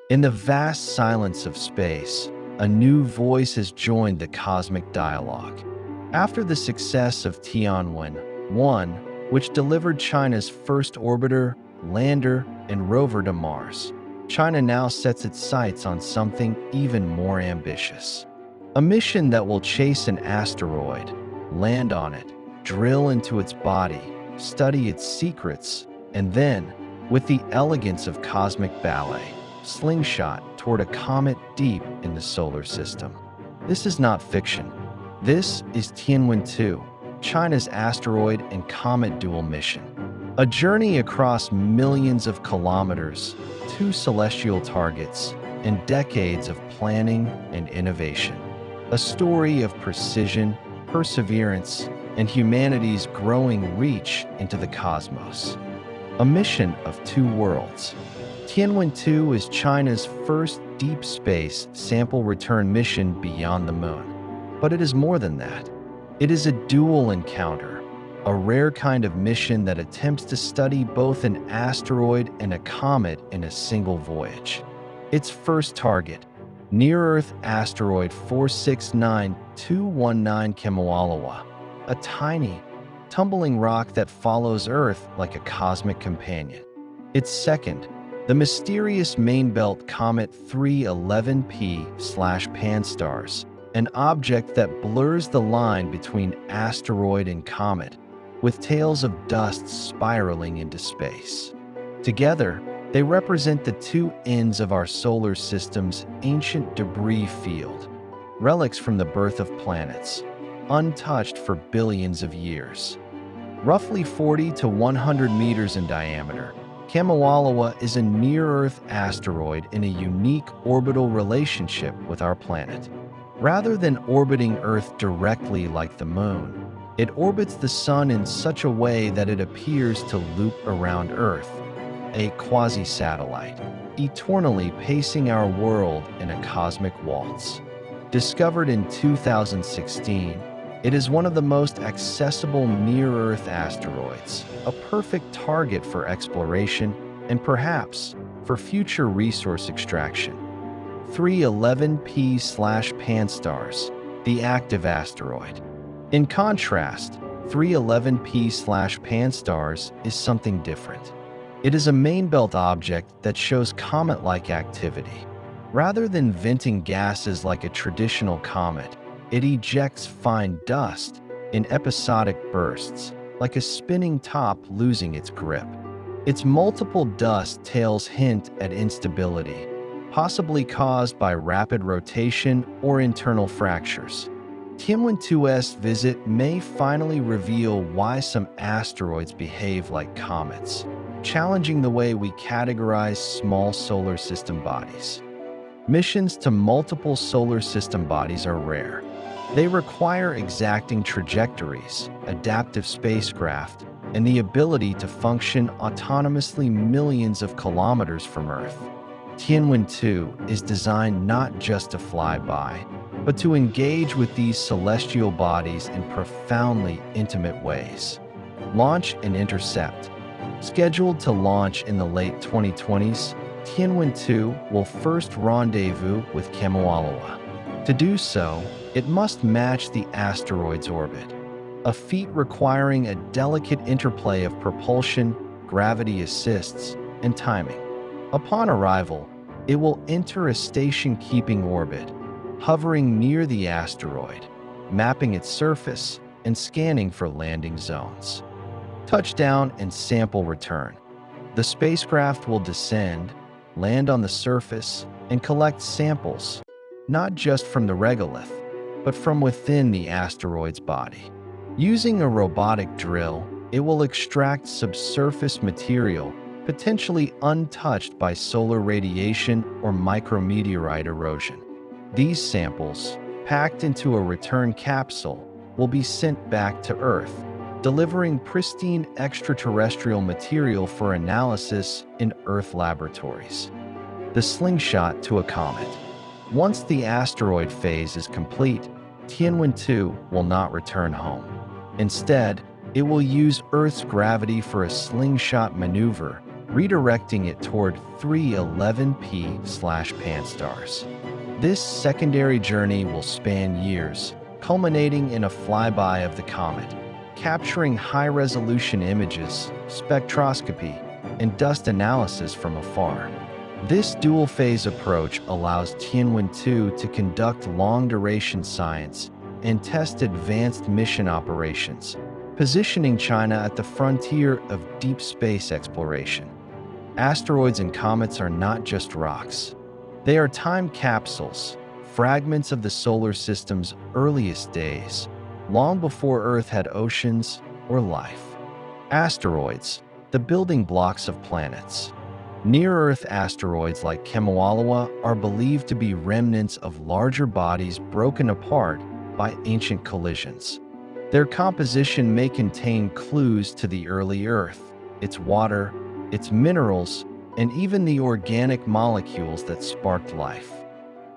In the vast silence of space, a new voice has joined the cosmic dialogue. After the success of Tianwen-1, which delivered China's first orbiter, lander, and rover to Mars, China now sets its sights on something even more ambitious. A mission that will chase an asteroid, land on it, drill into its body, study its secrets, and then, with the elegance of cosmic ballet, slingshot toward a comet deep in the solar system. This is not fiction. This is Tianwen-2, China's asteroid and comet dual mission. A journey across millions of kilometers, two celestial targets, and decades of planning and innovation. A story of precision, perseverance, and humanity's growing reach into the cosmos. A mission of two worlds. Tianwen-2 is China's first deep space sample return mission beyond the moon. But it is more than that. It is a dual encounter, a rare kind of mission that attempts to study both an asteroid and a comet in a single voyage. Its first target, near-Earth asteroid 469219 Kemoalawa, a tiny, tumbling rock that follows Earth like a cosmic companion. Its second, the mysterious main-belt comet 311P/Pan-STARRS, an object that blurs the line between asteroid and comet, with tails of dust spiraling into space. Together, they represent the two ends of our solar system's ancient debris field, relics from the birth of planets, untouched for billions of years. Roughly 40 to 100 meters in diameter, Kemoalawa is a near-Earth asteroid in a unique orbital relationship with our planet. Rather than orbiting Earth directly like the Moon, it orbits the Sun in such a way that it appears to loop around Earth, a quasi-satellite, eternally pacing our world in a cosmic waltz. Discovered in 2016, it is one of the most accessible near-Earth asteroids, a perfect target for exploration and perhaps for future resource extraction. 311P/Pan-STARRS, the active asteroid. In contrast, 311P/Pan-STARRS is something different. It is a main-belt object that shows comet-like activity. Rather than venting gases like a traditional comet, it ejects fine dust in episodic bursts, like a spinning top losing its grip. Its multiple dust tails hint at instability, possibly caused by rapid rotation or internal fractures. Tianwen-2's visit may finally reveal why some asteroids behave like comets, challenging the way we categorize small solar system bodies. Missions to multiple solar system bodies are rare. They require exacting trajectories, adaptive spacecraft, and the ability to function autonomously millions of kilometers from Earth. Tianwen-2 is designed not just to fly by, but to engage with these celestial bodies in profoundly intimate ways. Launch and intercept. Scheduled to launch in the late 2020s, Tianwen-2 will first rendezvous with Kemoalawa. To do so, it must match the asteroid's orbit, a feat requiring a delicate interplay of propulsion, gravity assists, and timing. Upon arrival, it will enter a station-keeping orbit, hovering near the asteroid, mapping its surface and scanning for landing zones. Touchdown and sample return. The spacecraft will descend, land on the surface, and collect samples, not just from the regolith, but from within the asteroid's body. Using a robotic drill, it will extract subsurface material potentially untouched by solar radiation or micrometeorite erosion. These samples, packed into a return capsule, will be sent back to Earth, delivering pristine extraterrestrial material for analysis in Earth laboratories. The slingshot to a comet. Once the asteroid phase is complete, Tianwen-2 will not return home. Instead, it will use Earth's gravity for a slingshot maneuver, redirecting it toward 311P/Pan stars. This secondary journey will span years, culminating in a flyby of the comet, capturing high-resolution images, spectroscopy, and dust analysis from afar. This dual-phase approach allows Tianwen-2 to conduct long-duration science and test advanced mission operations, positioning China at the frontier of deep space exploration. Asteroids and comets are not just rocks. They are time capsules, fragments of the solar system's earliest days, long before Earth had oceans or life. Asteroids, the building blocks of planets. Near-Earth asteroids like Kemawawa are believed to be remnants of larger bodies broken apart by ancient collisions. Their composition may contain clues to the early Earth, its water, its minerals, and even the organic molecules that sparked life.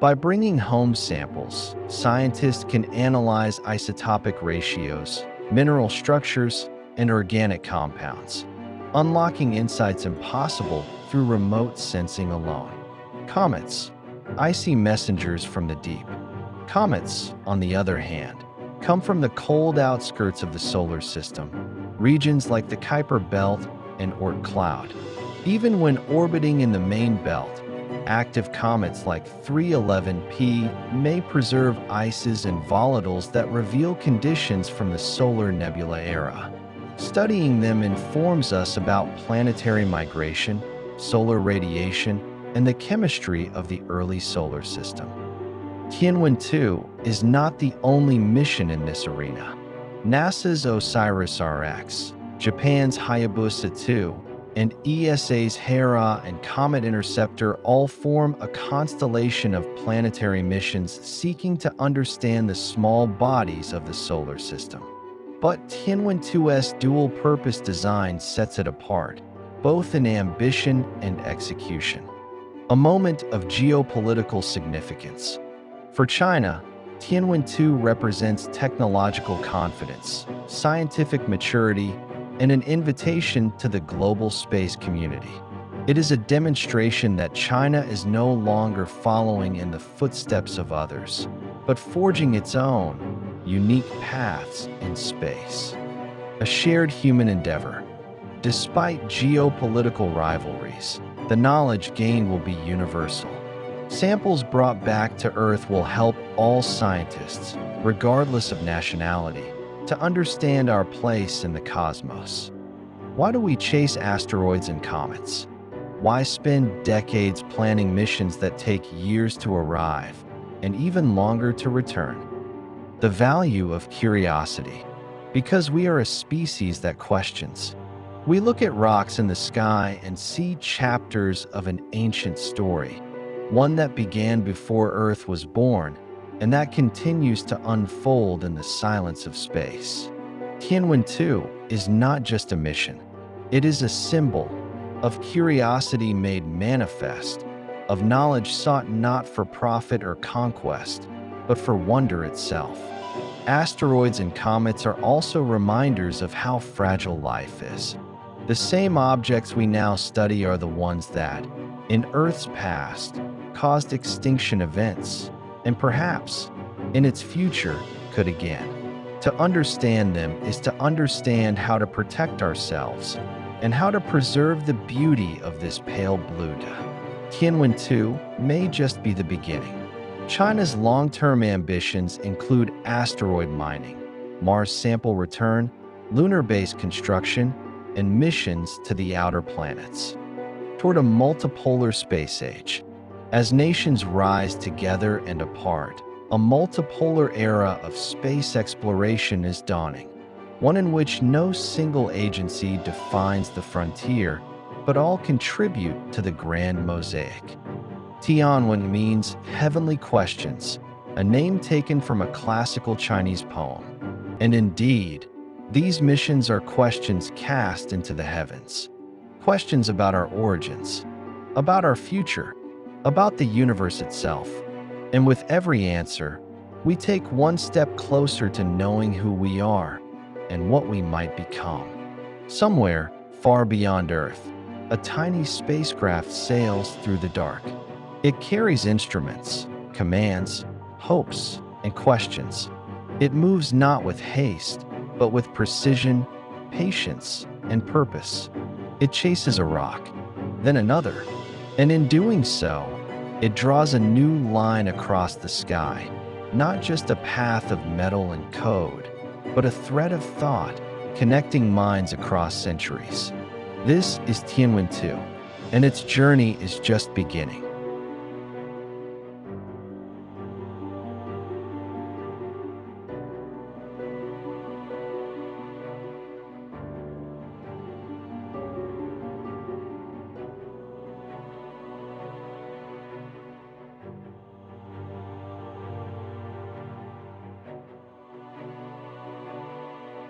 By bringing home samples, scientists can analyze isotopic ratios, mineral structures, and organic compounds, unlocking insights impossible through remote sensing alone. Comets, icy messengers from the deep. Comets, on the other hand, come from the cold outskirts of the solar system, regions like the Kuiper Belt and Oort cloud. Even when orbiting in the main belt, active comets like 311P may preserve ices and volatiles that reveal conditions from the solar nebula era. Studying them informs us about planetary migration, solar radiation, and the chemistry of the early solar system. Tianwen-2 is not the only mission in this arena. NASA's OSIRIS-Rx, Japan's Hayabusa 2, and ESA's Hera and Comet Interceptor all form a constellation of planetary missions seeking to understand the small bodies of the solar system. But Tianwen-2's dual-purpose design sets it apart, both in ambition and execution. A moment of geopolitical significance. For China, Tianwen-2 represents technological confidence, scientific maturity, and an invitation to the global space community. It is a demonstration that China is no longer following in the footsteps of others, but forging its own, unique paths in space. A shared human endeavor. Despite geopolitical rivalries, the knowledge gained will be universal. Samples brought back to Earth will help all scientists, regardless of nationality, to understand our place in the cosmos. Why do we chase asteroids and comets? Why spend decades planning missions that take years to arrive and even longer to return? The value of curiosity. Because we are a species that questions. We look at rocks in the sky and see chapters of an ancient story, one that began before Earth was born and that continues to unfold in the silence of space. Tianwen-2 is not just a mission. It is a symbol of curiosity made manifest, of knowledge sought not for profit or conquest, but for wonder itself. Asteroids and comets are also reminders of how fragile life is. The same objects we now study are the ones that, in Earth's past, caused extinction events, and perhaps, in its future, could again. To understand them is to understand how to protect ourselves and how to preserve the beauty of this pale blue dot. Tianwen-2 may just be the beginning. China's long-term ambitions include asteroid mining, Mars sample return, lunar base construction, and missions to the outer planets. Toward a multipolar space age, as nations rise together and apart, a multipolar era of space exploration is dawning, one in which no single agency defines the frontier, but all contribute to the grand mosaic. Tianwen means heavenly questions, a name taken from a classical Chinese poem. And indeed, these missions are questions cast into the heavens. Questions about our origins, about our future, about the universe itself. And with every answer, we take one step closer to knowing who we are and what we might become. Somewhere far beyond Earth, a tiny spacecraft sails through the dark. It carries instruments, commands, hopes, and questions. It moves not with haste, but with precision, patience, and purpose. It chases a rock, then another, and in doing so, it draws a new line across the sky, not just a path of metal and code, but a thread of thought connecting minds across centuries. This is Tianwen-2, and its journey is just beginning.